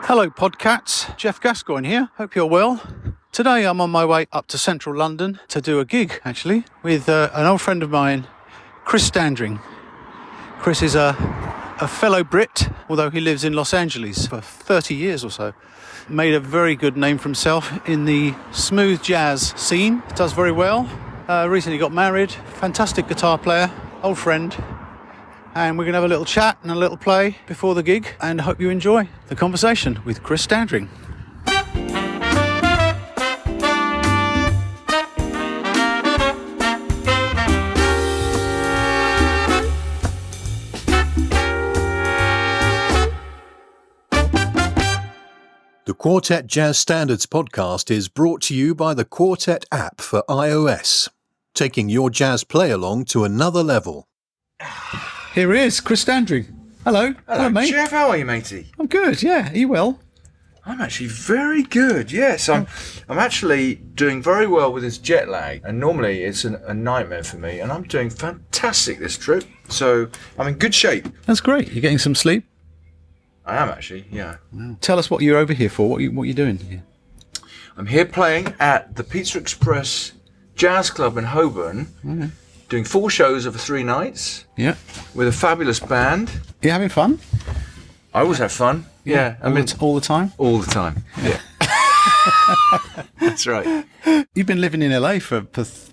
Hello Podcats, Geoff Gascoigne here, hope you're well. Today I'm on my way up to central London to do a gig actually with an old friend of mine, Chris Standring. Chris is a fellow Brit, although he lives in Los Angeles for 30 years or so. Made a very good name for himself in the smooth jazz scene, does very well. Recently got married, fantastic guitar player, old friend. And we're going to have a little chat and a little play before the gig, and hope you enjoy the conversation with Chris Standring. The Quartet Jazz Standards podcast is brought to you by the Quartet app for iOS, taking your jazz play along to another level. Here he is, Chris Standring. Hello. Hello, mate. Geoff, how are you, matey? I'm good, yeah. Are you well? I'm actually very good, yes. I'm actually doing very well with this jet lag, and normally it's a nightmare for me, and I'm doing fantastic this trip, so I'm in good shape. That's great. You're getting some sleep? I am actually, yeah. Wow. Tell us what you're over here for, what you're doing here. I'm here playing at the Pizza Express Jazz Club in Holborn, doing 4 shows over 3 nights. Yeah. With a fabulous band. You having fun? I always have fun. Yeah. I mean, all the time? All the time. Yeah. That's right. You've been living in LA for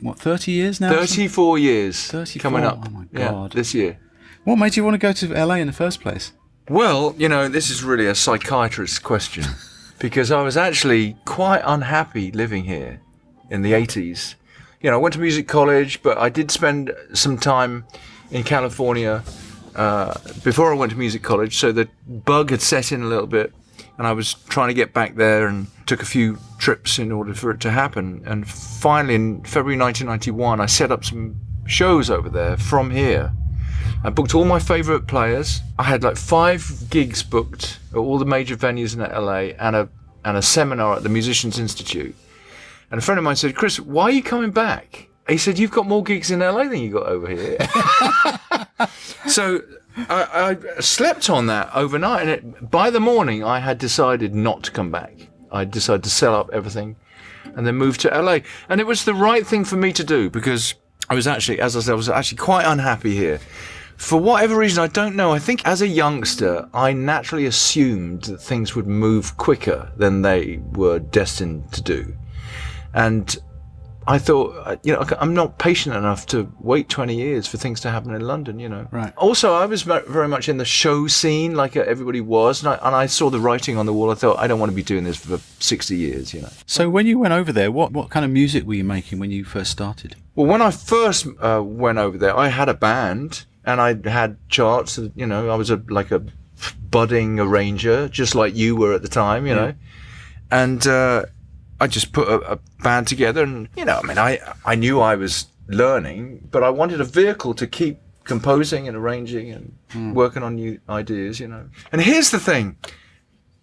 what, 30 years now? 34 years. 34? Coming up. Oh my God. Yeah, this year. What made you want to go to LA in the first place? Well, you know, this is really a psychiatrist's question, because I was actually quite unhappy living here in the 80s. You know, I went to music college, but I did spend some time in California before I went to music college, so the bug had set in a little bit, and I was trying to get back there and took a few trips in order for it to happen. And finally, in February 1991, I set up some shows over there from here. I booked all my favourite players. I had like 5 gigs booked at all the major venues in LA and a seminar at the Musicians Institute. And a friend of mine said, "Chris, why are you coming back?" He said, "You've got more gigs in LA than you got over here." So I slept on that overnight. And by the morning, I had decided not to come back. I decided to sell up everything and then move to LA. And it was the right thing for me to do, because I was actually, as I said, I was actually quite unhappy here. For whatever reason, I don't know. I think as a youngster, I naturally assumed that things would move quicker than they were destined to do. And I thought, you know, I'm not patient enough to wait 20 years for things to happen in London, you know. Right. Also, I was very much in the show scene, like everybody was, and I saw the writing on the wall. I thought, I don't want to be doing this for 60 years, you know. So when you went over there, what kind of music were you making when you first started? Well, when I first went over there, I had a band, and I had charts, you know. I was like a budding arranger, just like you were at the time, you know. And I just put a band together, and, you know, I mean, I knew I was learning, but I wanted a vehicle to keep composing and arranging and working on new ideas, you know. And here's the thing.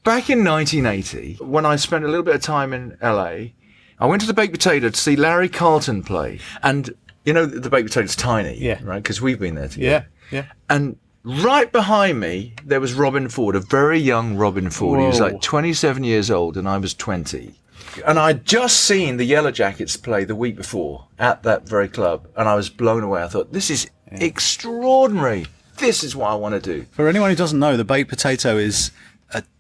Back in 1980, when I spent a little bit of time in LA, I went to the Baked Potato to see Larry Carlton play. And, you know, the Baked Potato's tiny, right? Because we've been there together. Yeah. And right behind me, there was Robin Ford, a very young Robin Ford. Whoa. He was like 27 years old, and I was 20. And I'd just seen the Yellow Jackets play the week before at that very club, and I was blown away. I thought, this is extraordinary. This is what I want to do. For anyone who doesn't know, the Baked Potato is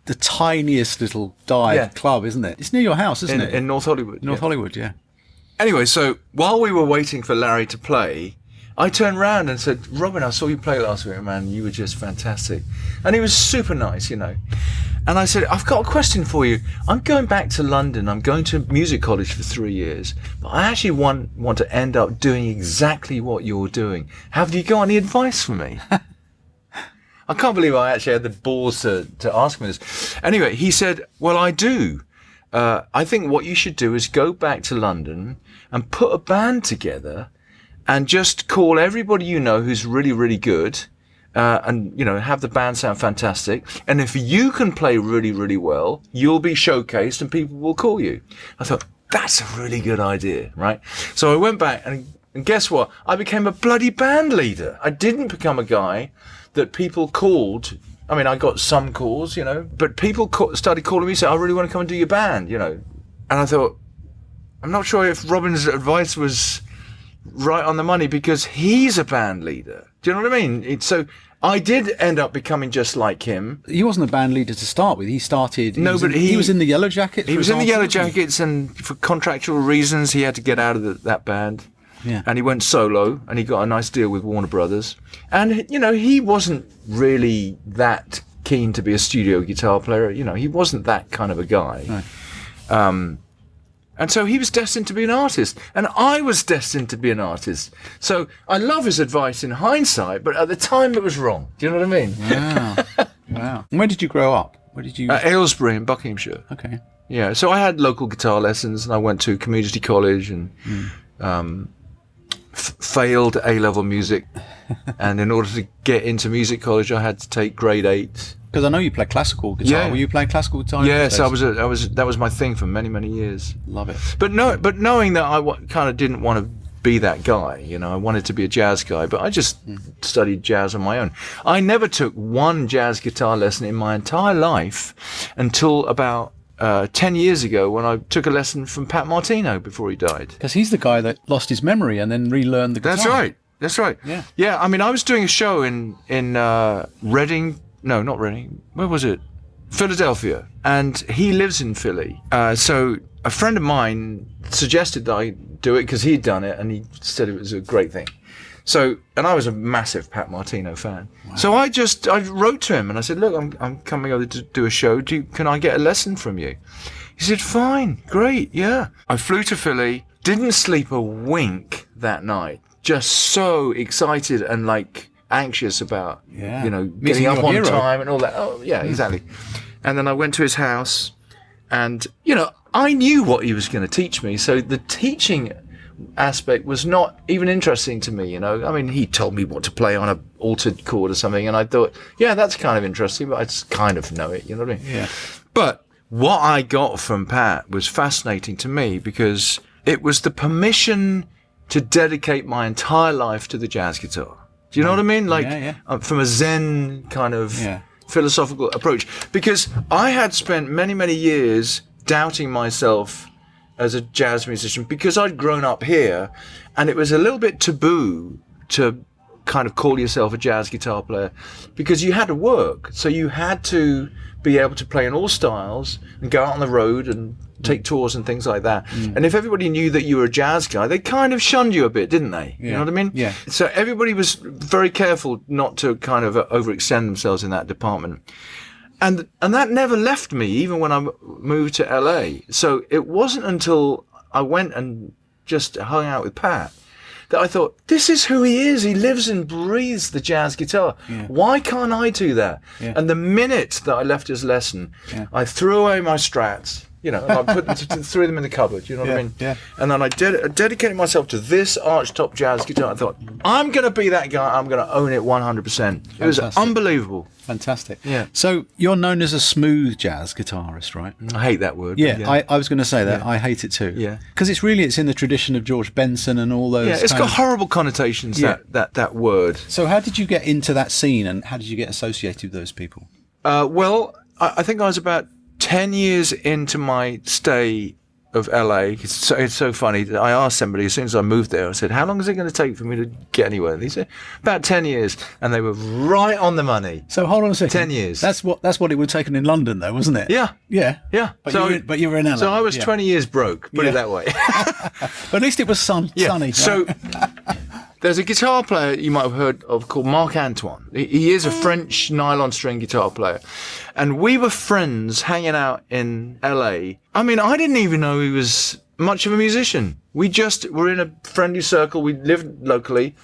the tiniest little dive club, isn't it? It's near your house, isn't it? In North Hollywood. North Hollywood, yeah. Anyway, so while we were waiting for Larry to play, I turned around and said, "Robin, I saw you play last week, man. You were just fantastic." And he was super nice, you know. And I said, "I've got a question for you. I'm going back to London. I'm going to music college for 3 years. But I actually want to end up doing exactly what you're doing. Have you got any advice for me?" I can't believe I actually had the balls to ask him this. Anyway, he said, "Well, I do. I think what you should do is go back to London and put a band together and just call everybody you know who's really, really good, and, you know, have the band sound fantastic. And if you can play really, really well, you'll be showcased and people will call you." I thought, that's a really good idea, right? So I went back and guess what? I became a bloody band leader. I didn't become a guy that people called I mean, I got some calls, you know, but people started calling me, saying, I really want to come and do your band, you know. And I thought, I'm not sure if Robin's advice was right on the money, because he's a band leader. Do you know what I mean? So I did end up becoming just like him. He wasn't a band leader to start with. He started... He was in the Yellow Jackets. He was in the Yellow Jackets, and for contractual reasons, he had to get out of that band. Yeah. And he went solo, and he got a nice deal with Warner Brothers. And, you know, he wasn't really that keen to be a studio guitar player. You know, he wasn't that kind of a guy. No. And so he was destined to be an artist, and I was destined to be an artist. So I love his advice in hindsight, but at the time it was wrong. Do you know what I mean? Wow. Wow. And where did you grow up? Where did you... Aylesbury in Buckinghamshire. Okay. Yeah, so I had local guitar lessons, and I went to community college and failed A-level music. And in order to get into music college, I had to take grade 8. Because I know you play classical guitar. Yeah. Were you playing classical guitar? Yes, I was. That was my thing for many, many years. Love it. But knowing that I kind of didn't want to be that guy, you know, I wanted to be a jazz guy. But I just studied jazz on my own. I never took one jazz guitar lesson in my entire life until about 10 years ago, when I took a lesson from Pat Martino before he died. Because he's the guy that lost his memory and then relearned the guitar. That's right. Yeah. Yeah. I mean, I was doing a show in Reading. No, not Reading. Where was it? Philadelphia. And he lives in Philly. So a friend of mine suggested that I do it because he'd done it, and he said it was a great thing. So, and I was a massive Pat Martino fan. Wow. So I wrote to him and I said, look, I'm coming over to do a show. Can I get a lesson from you? He said, fine, great, yeah. I flew to Philly, didn't sleep a wink that night. Just so excited and like anxious about, you know, getting up on time and all that. Oh, yeah, exactly. And then I went to his house, and, you know, I knew what he was going to teach me. So the teaching aspect was not even interesting to me, you know. I mean, he told me what to play on a altered chord or something, and I thought, yeah, that's kind of interesting, but I just kind of know it, you know what I mean? Yeah. But what I got from Pat was fascinating to me, because it was the permission to dedicate my entire life to the jazz guitar. Do you know what I mean? Like, from a Zen kind of philosophical approach. Because I had spent many, many years doubting myself as a jazz musician, because I'd grown up here, and it was a little bit taboo to kind of call yourself a jazz guitar player, because you had to work. So you had to be able to play in all styles and go out on the road and take tours and things like that. And if everybody knew that you were a jazz guy, they kind of shunned you a bit, didn't they? You know what I mean? Yeah. So everybody was very careful not to kind of overextend themselves in that department. And that never left me, even when I moved to LA. So it wasn't until I went and just hung out with Pat that I thought, this is who he is. He lives and breathes the jazz guitar. Yeah. Why can't I do that? Yeah. And the minute that I left his lesson, I threw away my Strats, you know, and I threw them in the cupboard, you know what I mean? Yeah. And then I dedicated myself to this archtop jazz guitar. I thought, I'm going to be that guy. I'm going to own it 100%. It was unbelievable. Fantastic. Yeah. So you're known as a smooth jazz guitarist, right? I hate that word. Yeah. I was going to say that. I hate it too. Yeah. Because it's in the tradition of George Benson and all those. Yeah, it's got horrible connotations, that word. So how did you get into that scene, and how did you get associated with those people? Well, I think I was about 10 years into my stay of LA. It's so funny. I asked somebody as soon as I moved there, I said, how long is it going to take for me to get anywhere? And he said, about 10 years. And they were right on the money. So hold on a second. 10 years. That's what it would have taken in London, though, wasn't it? Yeah. Yeah. Yeah. But you were in LA. So I was 20 years broke, put it that way. But at least it was sunny. Right? So there's a guitar player you might have heard of called Marc Antoine. He is a French nylon string guitar player. And we were friends hanging out in LA. I mean, I didn't even know he was much of a musician. We just were in a friendly circle. We lived locally,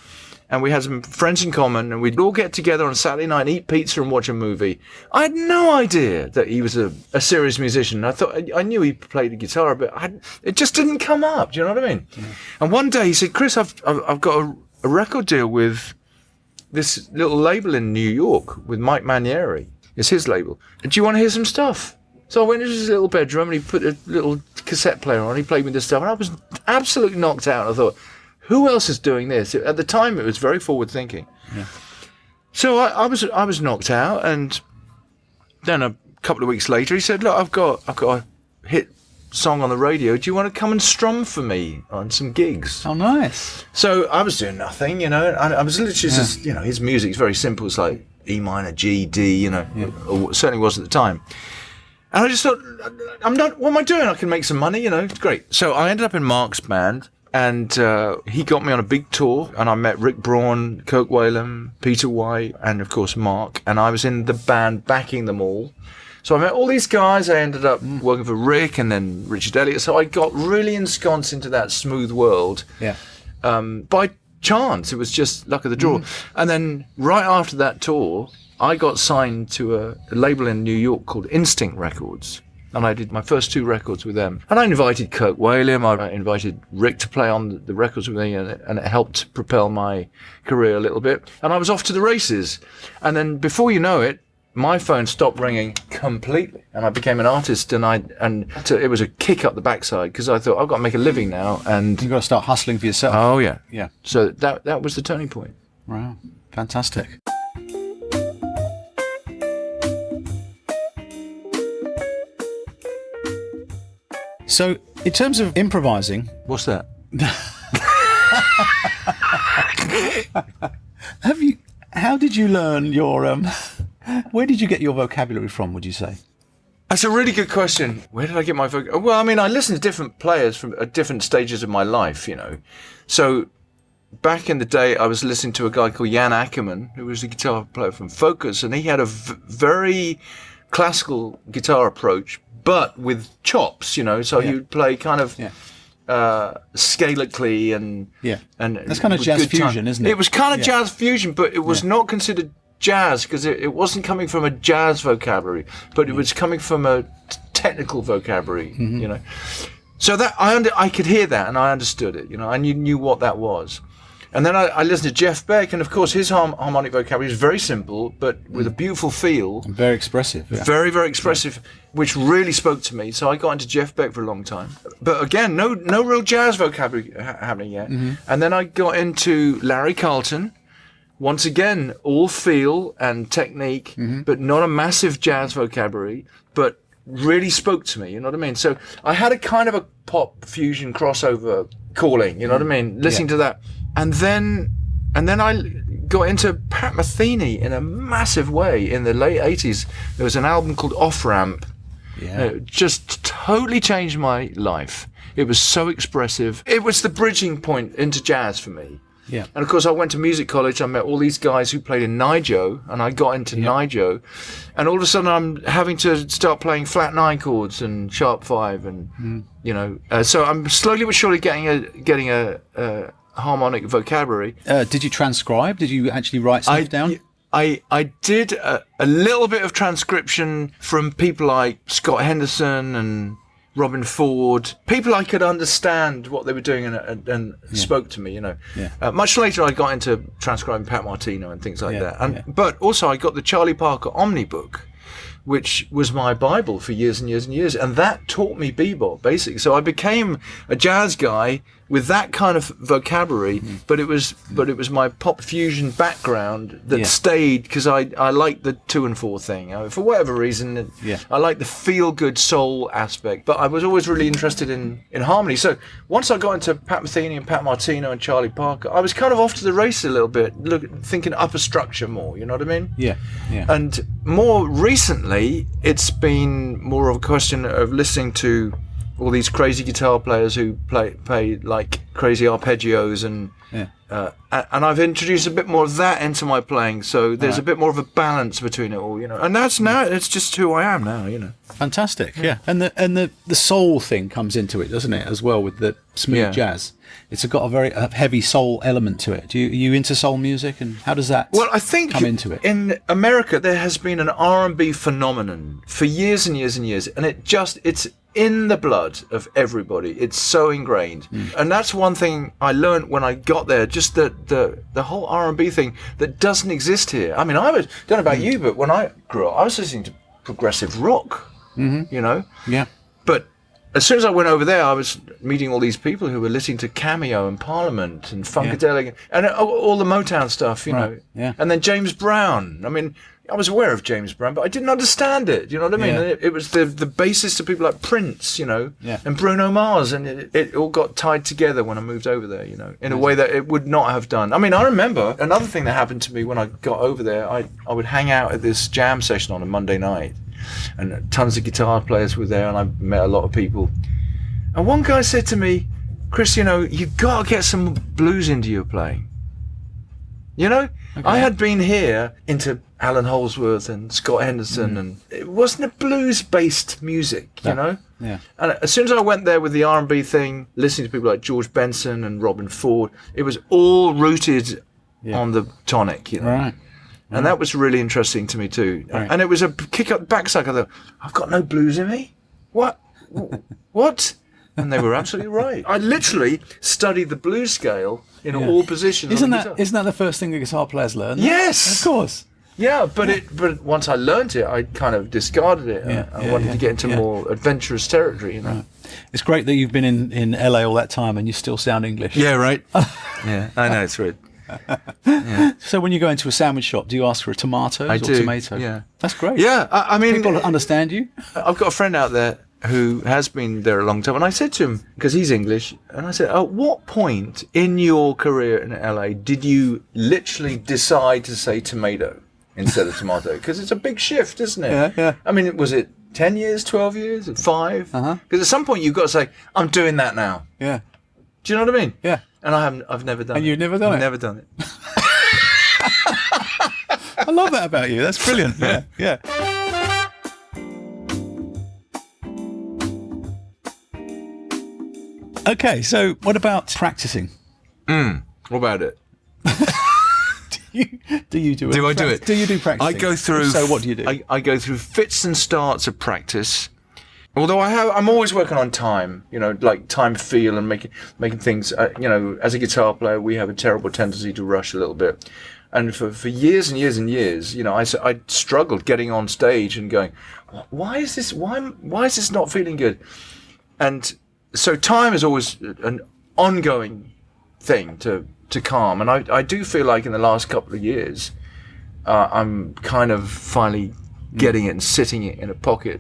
and we had some friends in common, and we'd all get together on Saturday night and eat pizza and watch a movie. I had no idea that he was a serious musician. I knew he played the guitar, but it just didn't come up. Do you know what I mean? Yeah. And one day he said, Chris, I've got a record deal with this little label in New York with Mike Manieri. It's his label. Do you want to hear some stuff? So I went into his little bedroom and he put a little cassette player on. He played me this stuff, and I was absolutely knocked out. I thought, who else is doing this? At the time, it was very forward thinking. Yeah. So I was knocked out, and then a couple of weeks later, he said, look, I've got a hit song on the radio. Do you want to come and strum for me on some gigs? Oh, nice. So I was doing nothing, you know. I was literally just, you know, his music's very simple. It's like E minor, G, D, you know, or it certainly was at the time. And I just thought, what am I doing? I can make some money, you know, it's great. So I ended up in Mark's band, and he got me on a big tour, and I met Rick Braun, Kirk Whalum, Peter White, and of course Mark, and I was in the band backing them all. So I met all these guys. I ended up working for Rick and then Richard Elliott. So I got really ensconced into that smooth world. Yeah. By chance. It was just luck of the draw. And then right after that tour, I got signed to a label in New York called Instinct Records. And I did my first 2 records with them. And I invited Kirk Whalum, I invited Rick to play on the records with me, and it helped propel my career a little bit. And I was off to the races. And then before you know it, my phone stopped ringing completely, and I became an artist. And it was a kick up the backside, because I thought, I've got to make a living now. And You've got to start hustling for yourself. oh yeah, Yeah. So that was the turning point. Wow. Fantastic. So, in terms of improvising, What's that? how did you learn your, where did you get your vocabulary from, would you say? That's a really good question. Where did I get my vocabulary? Well, I mean, I listened to different players from different stages of my life, you know. So back in the day, I was listening to a guy called Jan Ackerman, who was a guitar player from Focus, and he had a very classical guitar approach, but with chops, you know. So he'd play kind of scalically and that's kind of jazz fusion, isn't it? It was kind of jazz fusion, but it was not considered jazz, because it wasn't coming from a jazz vocabulary, but it was coming from a technical vocabulary, you know. So that I could hear that, and I understood it, you know. I knew what that was. And then I listened to Geoff Beck, and of course his harmonic vocabulary is very simple, but with a beautiful feel. Very expressive. Yeah. Very, very expressive, which really spoke to me. So I got into Geoff Beck for a long time. But again, no real jazz vocabulary happening yet. And then I got into Larry Carlton. Once again, all feel and technique, but not a massive jazz vocabulary, but really spoke to me, you know what I mean? So I had a kind of a pop fusion crossover calling, you know what I mean? Listening to that. And then I got into Pat Metheny in a massive way in the late 80s. There was an album called Off Ramp. Yeah. It just totally changed my life. It was so expressive. It was the bridging point into jazz for me. Yeah. And of course, I went to music college. I met all these guys who played in Nijo, and I got into Nijo. And all of a sudden, I'm having to start playing flat 9 chords and sharp 5, and you know. So I'm slowly but surely getting a harmonic vocabulary. Did you transcribe? Did you actually write stuff down? I did a little bit of transcription from people like Scott Henderson and Robin Ford, people I could understand what they were doing and spoke to me, you know. Yeah. Much later I got into transcribing Pat Martino and things like that. But also I got the Charlie Parker Omni book, which was my Bible for years and years and years. And that taught me bebop, basically. So I became a jazz guy with that kind of vocabulary, but it was my pop fusion background that stayed, because I liked the 2 and 4 thing. For whatever reason, I liked the feel-good soul aspect, but I was always really interested in harmony. So once I got into Pat Metheny and Pat Martino and Charlie Parker, I was kind of off to the races a little bit, thinking upper structure more, you know what I mean? Yeah. And more recently, it's been more of a question of listening to all these crazy guitar players who play like crazy arpeggios, and I've introduced a bit more of that into my playing, so there's a bit more of a balance between it all, you know. And that's now, it's just who I am now, you know. Fantastic, yeah. And the soul thing comes into it, doesn't it, as well, with the smooth jazz? It's got a very heavy soul element to it. Are you into soul music, and how does that I think come into it? In America, there has been an R&B phenomenon for years and years and years, and it's in the blood of everybody. It's so ingrained. And that's one thing I learned when I got there, just the whole R&B thing that doesn't exist here. I mean, don't know about you, but when I grew up, I was listening to progressive rock, you know? Yeah. But as soon as I went over there, I was meeting all these people who were listening to Cameo and Parliament and Funkadelic and all the Motown stuff, you know. Yeah. And then James Brown. I mean, I was aware of James Brown, but I didn't understand it. You know what I mean? Yeah. And it was the basis to people like Prince, you know, and Bruno Mars, and it all got tied together when I moved over there, you know, in a way that it would not have done. I mean, I remember another thing that happened to me when I got over there. I would hang out at this jam session on a Monday night, and tons of guitar players were there, and I met a lot of people. And one guy said to me, Chris, you know, you've got to get some blues into your playing. You know, I had been here into Alan Holdsworth and Scott Henderson, and it wasn't a blues-based music, you know. Yeah. And as soon as I went there with the R&B thing, listening to people like George Benson and Robin Ford, it was all rooted on the tonic, you know. Right. And that was really interesting to me too. Right. And it was a kick up the backside. I thought, I've got no blues in me. What? What? And they were absolutely right. I literally studied the blues scale in all positions. Isn't that the first thing the guitar players learn? Yes, of course. Yeah, but once I learned it, I kind of discarded it. I wanted to get into more adventurous territory. You know, right. It's great that you've been in LA all that time and you still sound English. Yeah, right. Yeah, I know, it's weird. Yeah. So when you go into a sandwich shop, do you ask for a tomatoes or tomato? Yeah, that's great. Yeah, I mean, people understand you. I've got a friend out there who has been there a long time, and I said to him, because he's English, and I said, at what point in your career in LA did you literally decide to say tomato instead of tomato? Because it's a big shift, isn't it? Yeah. I mean, was it 10 years, 12 years, 5? Because at some point you've got to say, I'm doing that now. Yeah. Do you know what I mean? Yeah. And I've never done it. And you've never done it? I've never done it. I love that about you. That's brilliant. Yeah. Okay, so what about practicing? What about it? Do you do it? Do I do it? Do you do practicing? I go through. So what do you do? I go through fits and starts of practice. Although I'm always working on time, you know, like time feel and making things. You know, as a guitar player, we have a terrible tendency to rush a little bit, and for years and years and years, you know, I struggled getting on stage and going, why is this not feeling good? And so time is always an ongoing thing to calm, and I do feel like in the last couple of years, I'm kind of finally getting it and sitting it in a pocket.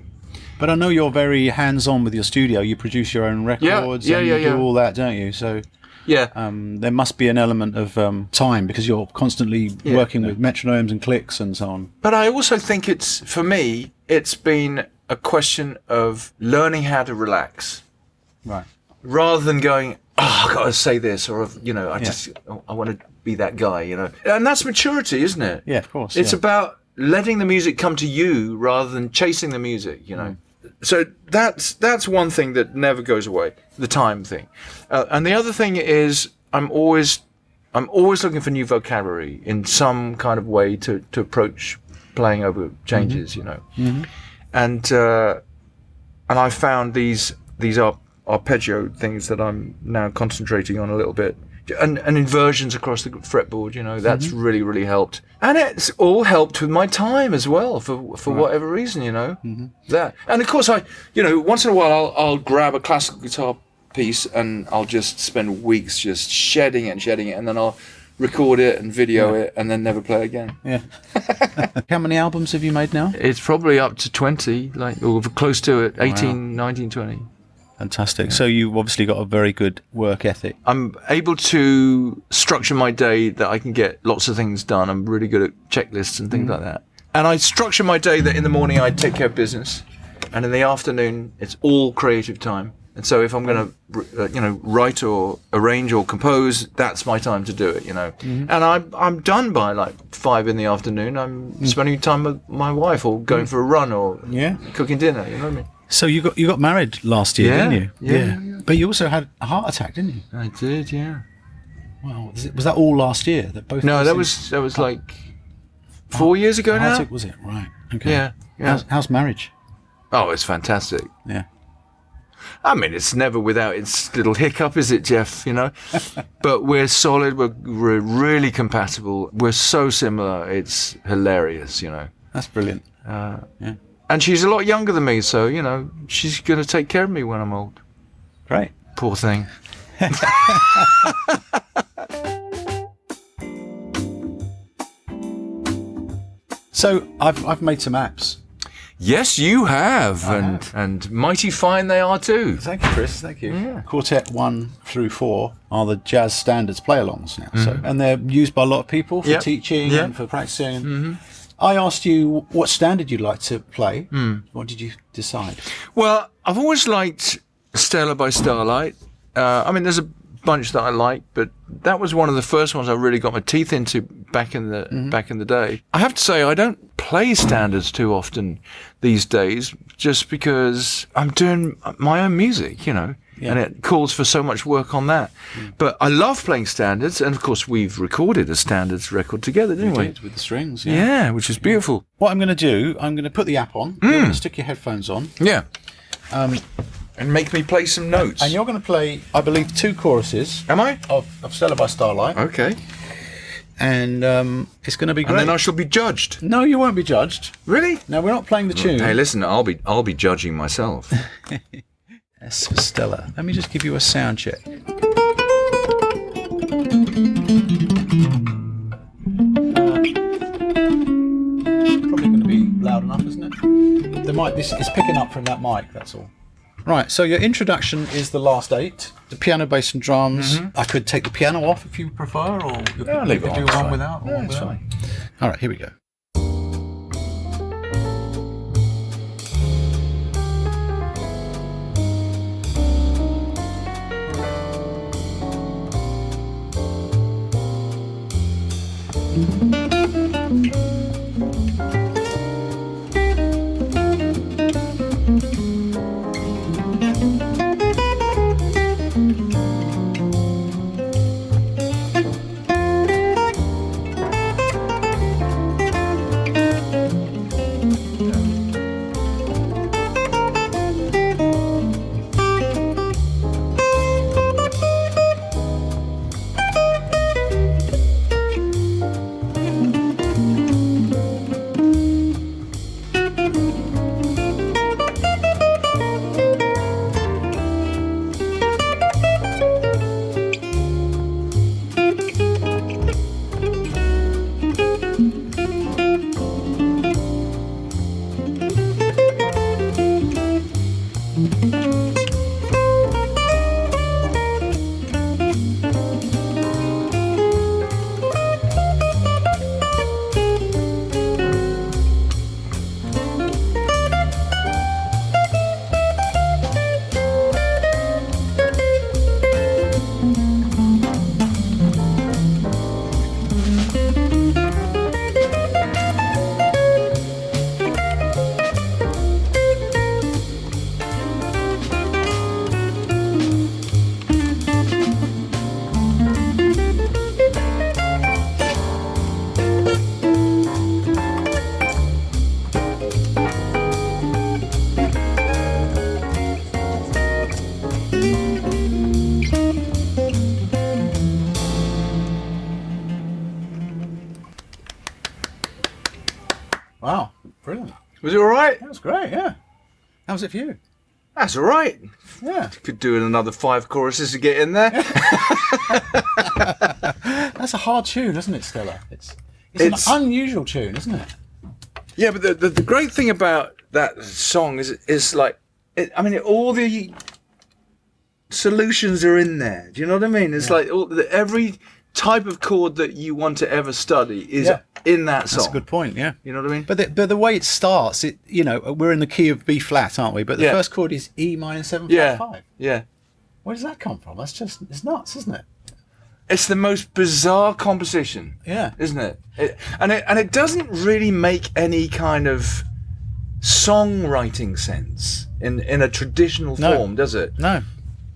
But I know you're very hands-on with your studio. You produce your own records, and you do all that, don't you? So there must be an element of time because you're constantly working with metronomes and clicks and so on. But I also think for me, it's been a question of learning how to relax. Right. Rather than going, I've got to say this, or, you know, I want to be that guy, you know. And that's maturity, isn't it? Yeah, of course. It's about letting the music come to you rather than chasing the music, you know. So that's one thing that never goes away, the time thing. And the other thing is I'm always looking for new vocabulary in some kind of way to approach playing over changes, you know. And I found these arpeggio things that I'm now concentrating on a little bit, and inversions across the fretboard, you know, that's really, really helped. And it's all helped with my time as well, for whatever reason, you know. That. And of course once in a while I'll grab a classical guitar piece and I'll just spend weeks just shedding it, and then I'll record it and video it and then never play again. Yeah. How many albums have you made now? It's probably up to 20, or close to it, 18, 19, 20. Fantastic. So you've obviously got a very good work ethic. I'm able to structure my day that I can get lots of things done. I'm really good at checklists and things like that. And I structure my day that in the morning I take care of business, and in the afternoon it's all creative time. And so if I'm going to, write or arrange or compose, that's my time to do it, you know. And I'm done by 5 in the afternoon. I'm spending time with my wife, or going for a run, or cooking dinner, you know what I mean? So you got married last year, didn't you? Yeah. But you also had a heart attack, didn't you? I did, yeah. Wow. Was that all last year? No, that was like 4 years ago now. Attack, was it? Right. Okay. Yeah. How's marriage? Oh, it's fantastic. Yeah. I mean, it's never without its little hiccup, is it, Geoff? You know, but we're solid. We're really compatible. We're so similar. It's hilarious, you know. That's brilliant. And she's a lot younger than me, so, you know, she's going to take care of me when I'm old. Great. Poor thing. So I've made some apps. Yes, you have. And mighty fine they are too. Thank you, Chris. Thank you. Yeah. Quartet 1 through 4 are the jazz standards play-alongs now. So, and they're used by a lot of people for teaching and for practicing. I asked you what standard you'd like to play. What did you decide? Well, I've always liked Stella by Starlight. I mean, there's a bunch that I like, but that was one of the first ones I really got my teeth into back in the day. I have to say, I don't play standards too often these days, just because I'm doing my own music, you know, and it calls for so much work on that. But I love playing standards, and of course we've recorded a standards record together, didn't we? Did, with the strings. Yeah, which is beautiful. What I'm going to do, I'm going to put the app on. You're going to stick your headphones on. Yeah. And make me play some notes. And you're going to play, I believe, 2 choruses. Am I? Of Stella by Starlight. Okay. And it's going to be great. And then I shall be judged. No, you won't be judged. Really? No, we're not playing the tune. Hey, listen, I'll be judging myself. S for Stella. Let me just give you a sound check. Probably going to be loud enough, isn't it? This is picking up from that mic, that's all. Right, so your introduction is the last 8, the piano, bass and drums. I could take the piano off if you prefer, or you could leave it do on, one without. Or one it's without. fine. All right, here we go. Wow, brilliant. Was it all right? That was great, yeah. How was it for you? That's all right. Yeah. Could do another 5 choruses to get in there. That's a hard tune, isn't it, Stella? It's an unusual tune, isn't it? Yeah, but the great thing about that song is like, all the solutions are in there. Do you know what I mean? It's like every type of chord that you want to ever study is in that song. That's a good point, yeah. You know what I mean? But the way it starts, we're in the key of B flat, aren't we? But the first chord is E minor 7/5. Yeah. Where does that come from? It's nuts, isn't it? It's the most bizarre composition. Yeah. Isn't it? And it doesn't really make any kind of songwriting sense in a traditional form, does it? No.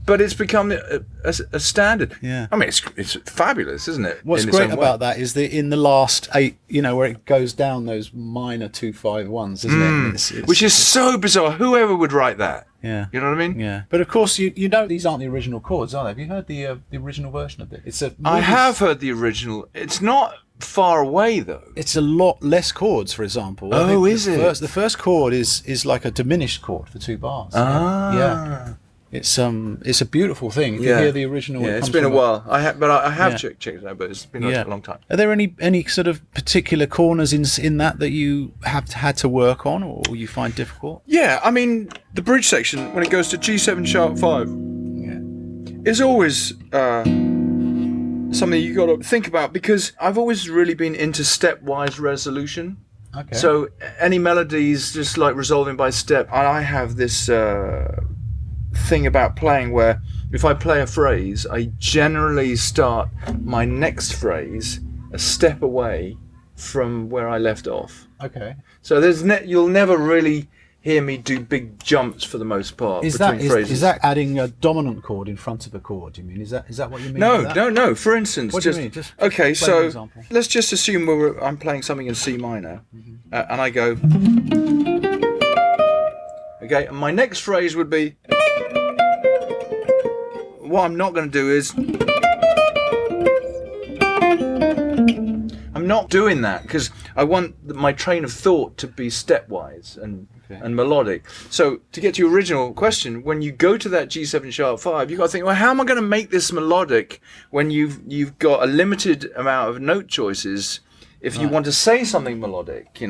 but it's become a standard. Yeah. I mean, it's fabulous, isn't it? What's great about that is that in the last 8, where it goes down those minor 2-5-1s, isn't it? Which is so bizarre. Whoever would write that? Yeah. You know what I mean? Yeah. But of course, you know these aren't the original chords, are they? Have you heard the original version of it? I have heard the original. It's not far away though. It's a lot less chords, for example. Oh, is it? The first chord is like a diminished chord for 2 bars. Ah. Yeah. It's a beautiful thing. You can hear the original. Yeah, it's been a while. I have checked it out, but it's been a long time. Are there any sort of particular corners in that you have had to work on, or you find difficult? Yeah, I mean the bridge section when it goes to G7 sharp 5, is always something you got to think about, because I've always really been into stepwise resolution. Okay. So any melodies just like resolving by step, and I have this thing about playing where if I play a phrase, I generally start my next phrase a step away from where I left off. Okay. So you'll never really hear me do big jumps for the most part between phrases. Is that adding a dominant chord in front of a chord? Do you mean? Is that what you mean? No. For instance, what do you mean? Just okay. So example. Let's just assume I'm playing something in C minor, and I go. Okay, and my next phrase would be. What I'm not going to do is. I'm not doing that because I want my train of thought to be stepwise and melodic. So to get to your original question, when you go to that G7 sharp 5, you've got to think, well, how am I going to make this melodic when you've got a limited amount of note choices if you want to say something melodic,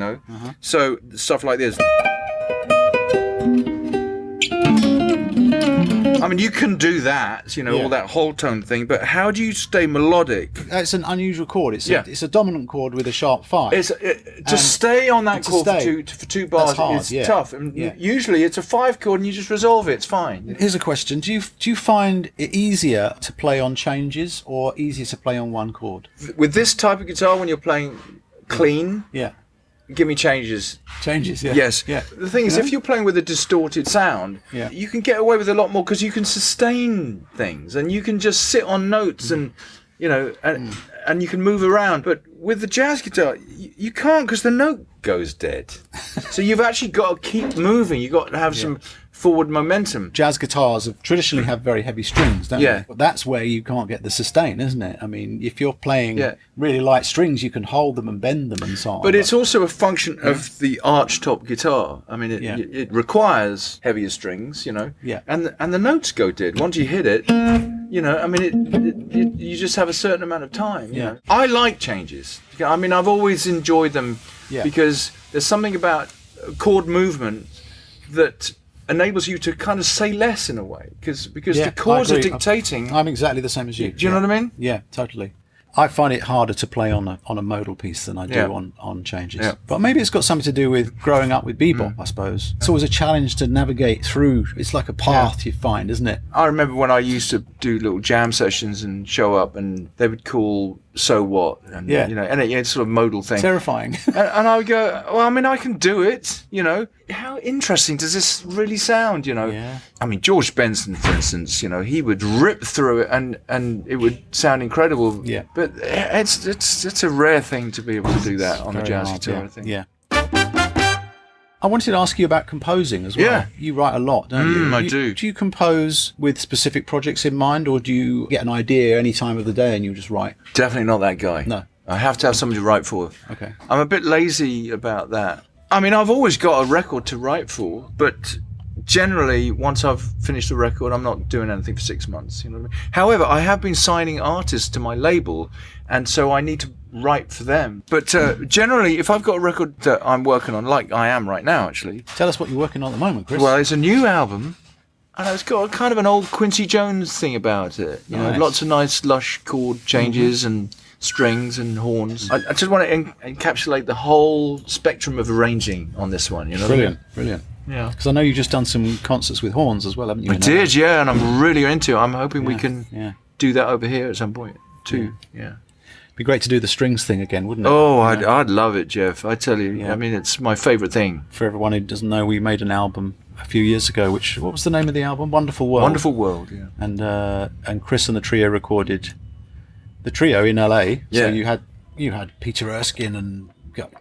So stuff like this. I mean, you can do that, all that whole tone thing, but how do you stay melodic? It's an unusual chord. It's a dominant chord with a sharp 5. To stay on that chord for 2 bars is tough. And usually it's a 5 chord and you just resolve it. It's fine. Here's a question: Do you find it easier to play on changes or easier to play on one chord? With this type of guitar, when you're playing clean, give me changes. Changes, yeah. Yes. Yeah. The thing is, if you're playing with a distorted sound, you can get away with a lot more because you can sustain things and you can just sit on notes and, and you can move around. But with the jazz guitar, you can't because the note goes dead. So you've actually got to keep moving. You've got to have some forward momentum. Jazz guitars have traditionally have very heavy strings, don't they? But that's where you can't get the sustain, isn't it? I mean, if you're playing really light strings, you can hold them and bend them and so on. But it's also a function of the archtop guitar. I mean, it requires heavier strings, Yeah. And the notes go dead. Once you hit it, I mean, you just have a certain amount of time. Yeah. I like changes. I mean, I've always enjoyed them because there's something about chord movement that enables you to kind of say less in a way because the chords are dictating. I'm exactly the same as you. Do you know what I mean? Yeah, totally. I find it harder to play on a modal piece than I do on changes. Yeah. But maybe it's got something to do with growing up with bebop, I suppose. It's always a challenge to navigate through. It's like a path you find, isn't it? I remember when I used to do little jam sessions and show up and they would call So What? And, and it's sort of modal thing. Terrifying. and I would go, well, I mean, I can do it, How interesting does this really sound, Yeah. I mean, George Benson, for instance, he would rip through it and it would sound incredible. Yeah. But it's a rare thing to be able to do that on a jazz guitar, I think. Yeah. I wanted to ask you about composing as well. Yeah. You write a lot, don't you? I do. Do you compose with specific projects in mind, or do you get an idea any time of the day and you just write? Definitely not that guy. No. I have to have somebody to write for. Okay. I'm a bit lazy about that. I mean, I've always got a record to write for, but generally, once I've finished a record, I'm not doing anything for 6 months. You know what I mean? However, I have been signing artists to my label, and so I need to write for them. But generally, if I've got a record that I'm working on, like I am right now, actually. Tell us what you're working on at the moment, Chris. Well, it's a new album, and it's got kind of an old Quincy Jones thing about it. You know, lots of nice, lush chord changes and strings and horns. I just want to encapsulate the whole spectrum of arranging on this one. You know, brilliant. Yeah, because I know you've just done some concerts with horns as well, haven't you? I did, yeah, and I'm really into it. I'm hoping we can do that over here at some point too. Yeah. Be great to do the strings thing again, wouldn't it? Oh, I'd love it, Geoff. I tell you, I mean, it's my favourite thing. For everyone who doesn't know, we made an album a few years ago. What was the name of the album? Wonderful World. Wonderful World, yeah. And Chris and the trio recorded the trio in LA. Yeah. So you had Peter Erskine and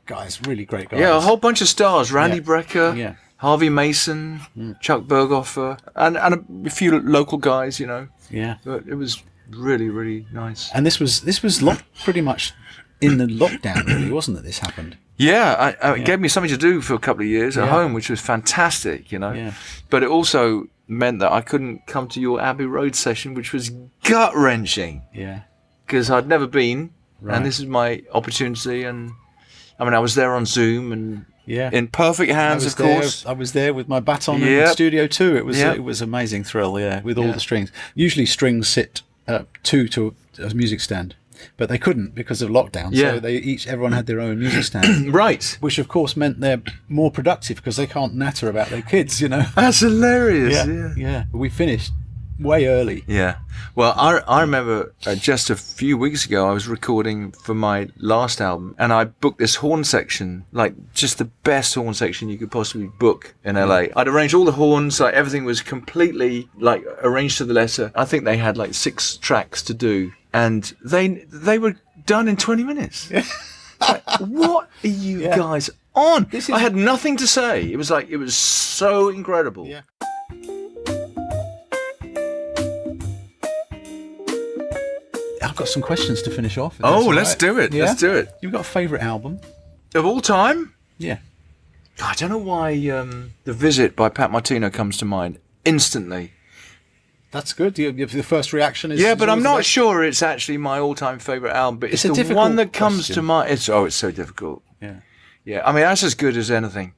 guys, really great guys. Yeah, a whole bunch of stars. Randy Yeah. Brecker, Yeah. Harvey Mason, Chuck Berghofer, and a few local guys, you know. Yeah. But it was really, really nice. And this was pretty much in the lockdown, really, wasn't it? This happened. Yeah, it gave me something to do for a couple of years at Yeah. home, which was fantastic, you know. Yeah. But it also meant that I couldn't come to your Abbey Road session, which was gut-wrenching, Yeah. because I'd never been, Right. and this is my opportunity. And I mean, I was there on Zoom and Yeah. in perfect hands, of course. I was there with my baton in Yep. Studio 2. It Yep. was amazing thrill, yeah, with all Yeah. the strings. Usually strings sit two to a music stand, but they couldn't because of lockdown. Yeah. So everyone had their own music stand, Right. which of course meant they're more productive because they can't natter about their kids, you know. That's hilarious. Yeah. Yeah. But we finished way early. Yeah. Well, I remember just a few weeks ago, I was recording for my last album, and I booked this horn section, like just the best horn section you could possibly book in LA. I'd arranged all the horns, like everything was completely like arranged to the letter. I think they had like 6 tracks to do, and they were done in 20 minutes. Like, what are you guys on? I had nothing to say. It was so incredible. Yeah. I've got some questions to finish off. if that's all let's right. do it. Yeah? Let's do it. You've got a favourite album? Of all time? Yeah. I don't know why The Visit by Pat Martino comes to mind instantly. That's good. The first reaction is... Yeah, is but I'm always the not best. sure it's actually my all-time favourite album, but it's a the difficult one that comes to question. mind. It's so difficult. Yeah. Yeah, I mean, that's as good as anything.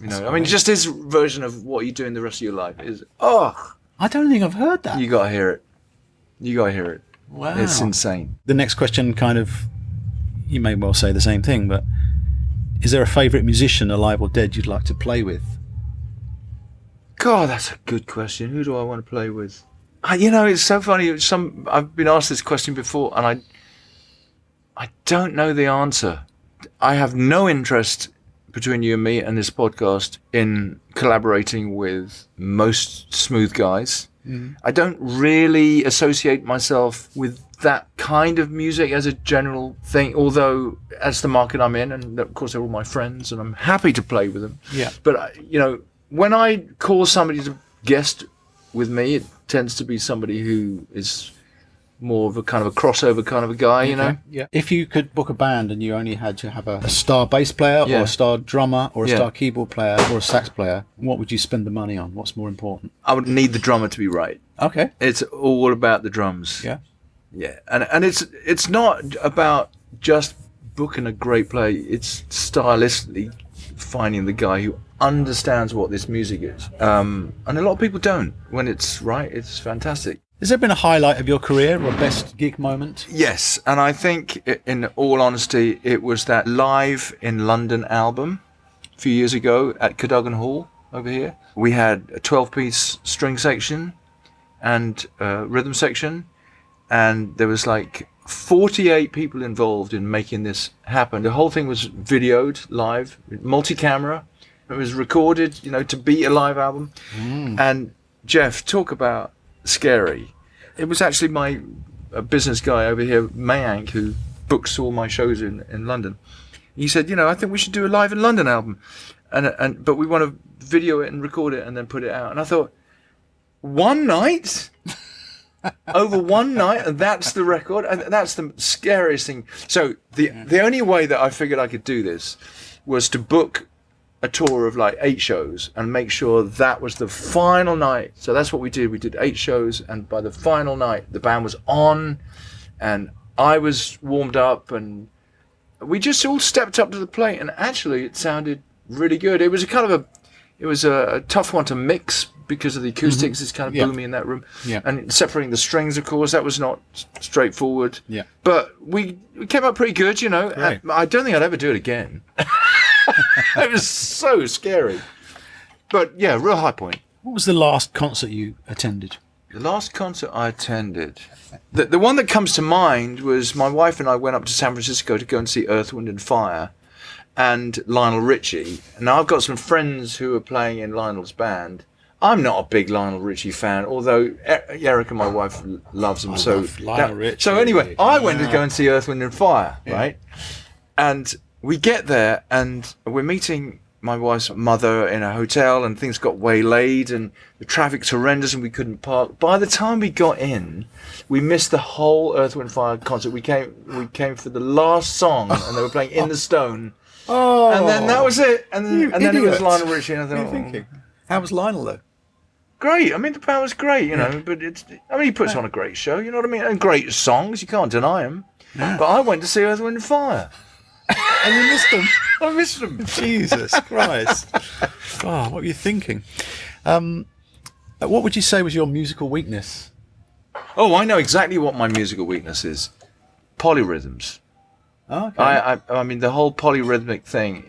You know, I mean, great. just his version of what you do in the rest of your life is, I don't think I've heard that. you got to hear it. You got to hear it. Wow. It's insane. The next question kind of... You may well say the same thing, but... Is there a favourite musician, alive or dead, you'd like to play with? God, that's a good question. Who do I want to play with? You know, it's so funny. I've been asked this question before, and I don't know the answer. I have no interest between you and me and this podcast in collaborating with most smooth guys. I don't really associate myself with that kind of music as a general thing, although that's the market I'm in, and of course they're all my friends, and I'm happy to play with them. Yeah. But, you know, when I call somebody to guest with me, it tends to be somebody who is more of a kind of a crossover kind of a guy, you know? Yeah. If you could book a band and you only had to have a star bass player or a star drummer or a Yeah. star keyboard player or a sax player, what would you spend the money on? What's more important? I would need the drummer to be right. Okay. It's all about the drums. Yeah. Yeah, and it's not about just booking a great player. It's stylistically finding the guy who understands what this music is. And a lot of people don't. When it's right, it's fantastic. Has there been a highlight of your career or best gig moment? Yes, and I think, in all honesty, it was that Live in London album a few years ago at Cadogan Hall over here. We had a 12-piece string section and a rhythm section, and there was like 48 people involved in making this happen. The whole thing was videoed live, multi-camera. It was recorded, you know, to beat a live album. And Geoff, talk about scary. It was actually my business guy over here, Mayank, who books all my shows in London. He said, you know, I think we should do a Live in London album, but we want to video it and record it and then put it out. And I thought, one night? Over one night, and that's the record, and that's the scariest thing. So the only way that I figured I could do this was to book a tour of like 8 shows and make sure that was the final night. So that's what we did. We did 8 shows, and by the final night, the band was on, and I was warmed up, and we just all stepped up to the plate, and actually it sounded really good. It was a tough one to mix because of the acoustics. It's kind of boomy in that room. Yeah. And separating the strings, of course, that was not straightforward. Yeah. But we came up pretty good, you know. Right. I don't think I'd ever do it again. It was so scary. But yeah, real high point. What was the last concert you attended? The last concert I attended, the one that comes to mind was my wife and I went up to San Francisco to go and see Earth, Wind and Fire. and Lionel Richie. Now I've got some friends who are playing in Lionel's band. I'm not a big Lionel Richie fan, although Erica, my wife, loves him. Lionel Richie. So anyway, I went to go and see Earth, Wind and Fire, right? And we get there and we're meeting my wife's mother in a hotel, and things got waylaid and the traffic's horrendous and we couldn't park. By the time we got in, we missed the whole Earth, Wind and Fire concert. We came for the last song and they were playing In the Stone. Oh, and then that was it. And then it was Lionel Richie. And I thought, what are you thinking? How was Lionel though? Great. I mean, the band was great, you know, but he puts on a great show, you know what I mean? And great songs, you can't deny them. Yeah. But I went to see Earth, Wind and Fire. And you missed them. I missed them. Jesus Christ. Oh, what were you thinking? What would you say was your musical weakness? Oh, I know exactly what my musical weakness is. Polyrhythms. Oh, okay. I mean, the whole polyrhythmic thing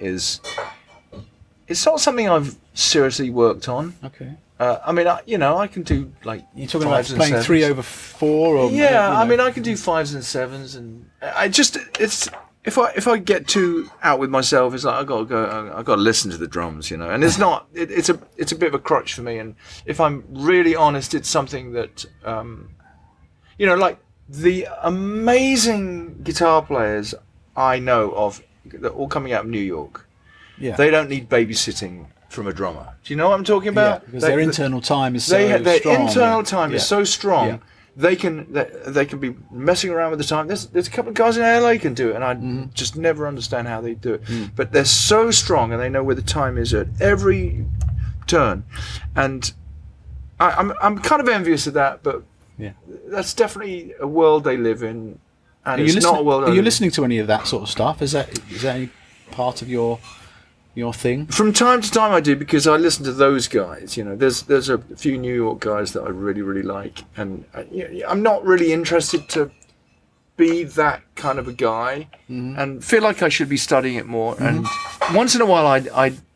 it's not something I've seriously worked on. Okay. I mean, I can do like You're talking about fives and playing sevens. 3/4 or Yeah, I mean, I can do fives and sevens, and it's if I get too out with myself, it's like I got to listen to the drums, you know. And it's not it's a bit of a crutch for me. And if I'm really honest, it's something that like the amazing guitar players I know of, they're all coming out of New York. Yeah. They don't need babysitting from a drummer. Do you know what I'm talking about? Yeah, because their internal time is so their strong. internal time is so strong. Yeah. They can be messing around with the time. There's a couple of guys in LA can do it, and I just never understand how they do it. But they're so strong, and they know where the time is at every turn. And I'm kind of envious of that, but that's definitely a world they live in, and it's not a world. Are you listening to any of that sort of stuff? Is that any part of your thing? From time to time I do, because I listen to those guys. You know, there's a few New York guys that I really, really like, and I'm not really interested to be that kind of a guy, and feel like I should be studying it more. And once in a while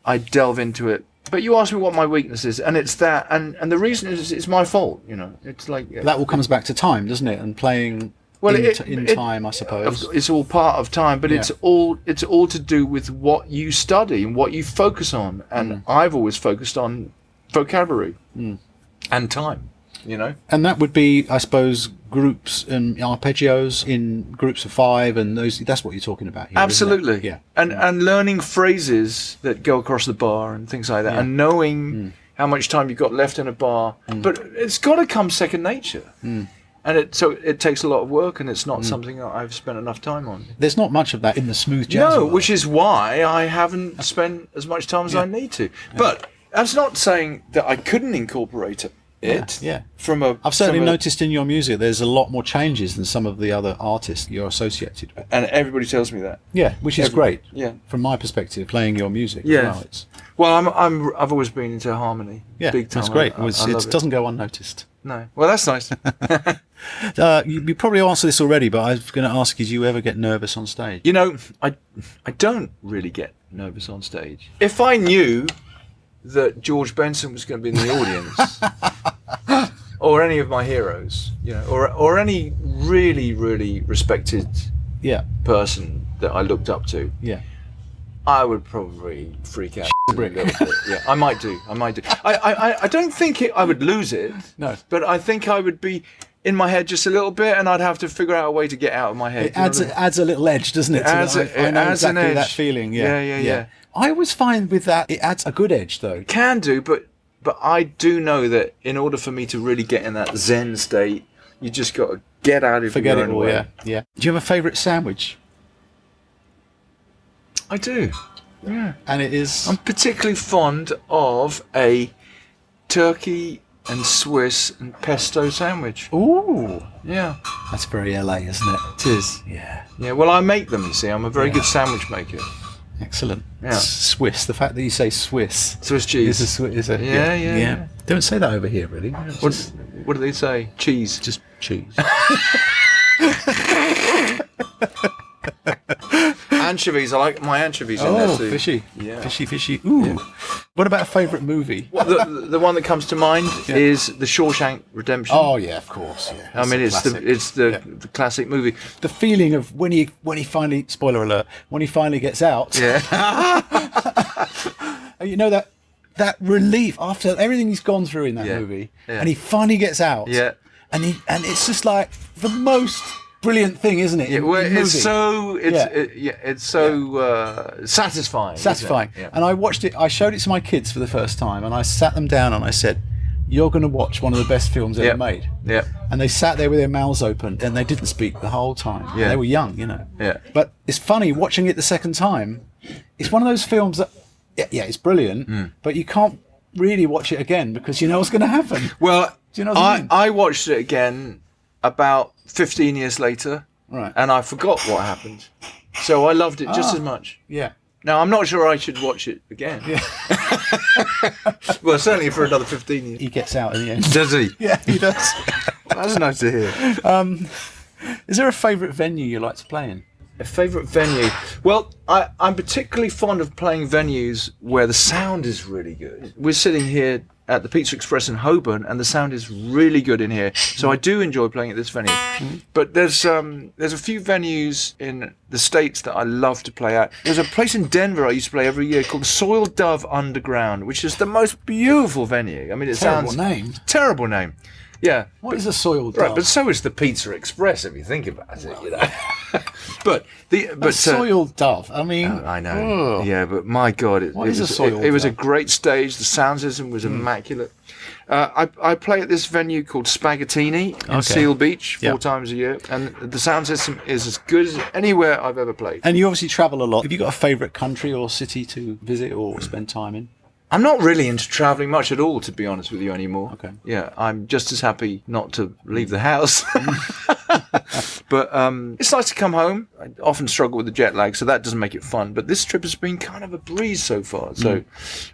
I delve into it. But you asked me what my weakness is, and it's that, and the reason is it's my fault. You know, it's like That all comes back to time, doesn't it? And playing in time, I suppose. It's all part of time, but it's all to do with what you study and what you focus on. And I've always focused on vocabulary and time, you know. And that would be, I suppose, groups and arpeggios in groups of 5, and that's what you're talking about here. Absolutely. Isn't it? Yeah. And learning phrases that go across the bar and things like that, and knowing how much time you've got left in a bar. But it's got to come second nature. And it takes a lot of work, and it's not something that I've spent enough time on. There's not much of that in the smooth jazz world. Which is why I haven't spent as much time as I need to. But that's not saying that I couldn't incorporate it. I've certainly noticed in your music there's a lot more changes than some of the other artists you're associated with. And everybody tells me that. Yeah, which is great. Yeah. From my perspective, playing your music Yeah. as well. I've always been into harmony. Yeah, big time. that's great. I love It doesn't go unnoticed. No. Well, that's nice. You probably answered this already, but I was going to ask you, do you ever get nervous on stage? You know, I don't really get nervous on stage. If I knew that George Benson was going to be in the audience, or any of my heroes, you know, or any really, really respected person that I looked up to, I would probably freak out a little bit. Yeah, I might do. I don't think I would lose it. No. But I think I would be in my head just a little bit, and I'd have to figure out a way to get out of my head. It adds a little edge, doesn't it? I know exactly an edge. that feeling. Yeah. I always find with that, it adds a good edge, though. Can do, but I do know that in order for me to really get in that Zen state, you just got to get out of Forget your it own all, way. yeah. Do you have a favourite sandwich? I do. Yeah. And it is... I'm particularly fond of a turkey and Swiss and pesto sandwich. Ooh. Yeah. That's very LA, isn't it? It is. Yeah. Yeah, well, I make them, you see. I'm a very good sandwich maker. Excellent. Yeah. Swiss. The fact that you say Swiss. Swiss cheese. Yeah. Don't say that over here, really. What do they say? Cheese. Just cheese. anchovies. I like my anchovies in there too. Fishy. Yeah. Fishy. Ooh. Yeah. What about a favourite movie? Well, the one that comes to mind is The Shawshank Redemption. Oh yeah, of course. Yeah. I mean, it's the classic movie. The feeling of when he finally, spoiler alert, when he finally gets out. Yeah. You know that relief after everything he's gone through in that movie, and he finally gets out. Yeah. And it's just like the most brilliant thing, isn't it? Yeah, well, it's so satisfying. Satisfying. Yeah. And I watched it. I showed it to my kids for the first time, and I sat them down and I said, "You're going to watch one of the best films ever made." Yeah. And they sat there with their mouths open, and they didn't speak the whole time. Yeah. They were young, you know. Yeah. But it's funny watching it the second time. It's one of those films that, it's brilliant, but you can't really watch it again because you know what's going to happen. Well, do you know what I mean? I watched it again about 15 years later, Right. and I forgot what happened. So I loved it just as much. Yeah. Now, I'm not sure I should watch it again. Yeah. Well, certainly for another 15 years. He gets out in the end. Does he? Yeah, he does. That's nice to hear. Is there a favourite venue you like to play in? A favourite venue? Well, I'm particularly fond of playing venues where the sound is really good. We're sitting here at the Pizza Express in Holborn, and the sound is really good in here. So I do enjoy playing at this venue. But there's a few venues in the States that I love to play at. There's a place in Denver I used to play every year called Soil Dove Underground, which is the most beautiful venue. I mean, Terrible name. Terrible name. Yeah. What is a soil dove? Right, but so is the Pizza Express if you think about it, you know. but soil dove. I mean, I know. Yeah, but my God, it was a great stage. The sound system was immaculate. I play at this venue called Spaghettini in Seal Beach 4 times a year, and the sound system is as good as anywhere I've ever played. And you obviously travel a lot. Have you got a favourite country or city to visit or spend time in? I'm not really into travelling much at all, to be honest with you, anymore. Okay. Yeah, I'm just as happy not to leave the house. But it's nice to come home. I often struggle with the jet lag, so that doesn't make it fun. But this trip has been kind of a breeze so far. So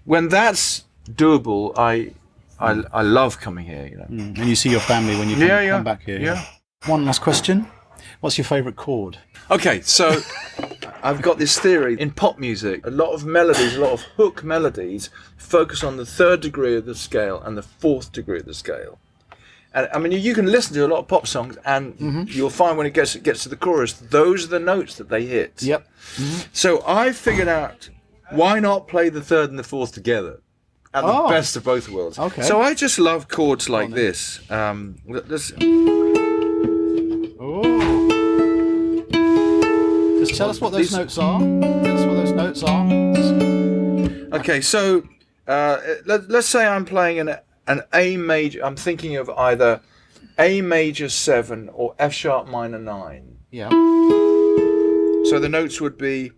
when that's doable, I love coming here. You know. And you see your family when you come back here. Yeah. One last question. What's your favourite chord? Okay, so I've got this theory in pop music. A lot of melodies, a lot of hook melodies focus on the 3rd degree of the scale and the 4th degree of the scale. And I mean, you can listen to a lot of pop songs and you'll find when it gets to the chorus, those are the notes that they hit. Yep. So I figured out, why not play the 3rd and the 4th together? At the best of both worlds. Okay. So I just love chords like this. Just tell us what those notes are. Tell us what those notes are. Okay, so let's say I'm playing an A major. I'm thinking of either A major 7 or F sharp minor 9. Yeah. So the notes would be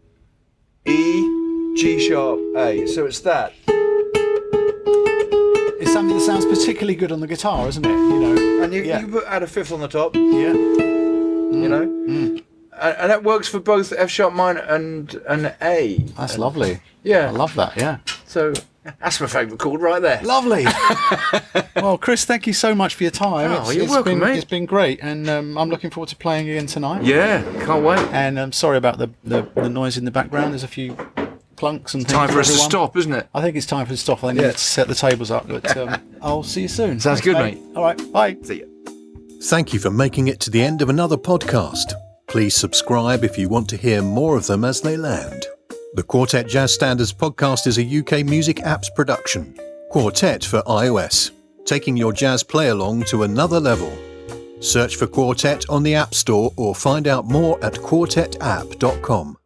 E, G sharp, A. So it's that. It's something that sounds particularly good on the guitar, isn't it? You know. And you put add a 5th on the top. Yeah. You know. And that works for both F sharp minor and an A. That's lovely. Yeah. I love that, yeah. So that's my favourite chord right there. Lovely. Well, Chris, thank you so much for your time. Oh, you're welcome, mate. It's been great, and I'm looking forward to playing again tonight. Yeah, can't wait. And I'm sorry about the noise in the background. There's a few clunks and things. Time for us to everyone. stop, isn't it? I think it's time for us to stop. I think we need to set the tables up, but I'll see you soon. Sounds good, mate. All right, bye. See ya. Thank you for making it to the end of another podcast. Please subscribe if you want to hear more of them as they land. The Quartet Jazz Standards podcast is a UK music apps production. Quartet for iOS, taking your jazz play along to another level. Search for Quartet on the App Store or find out more at quartetapp.com.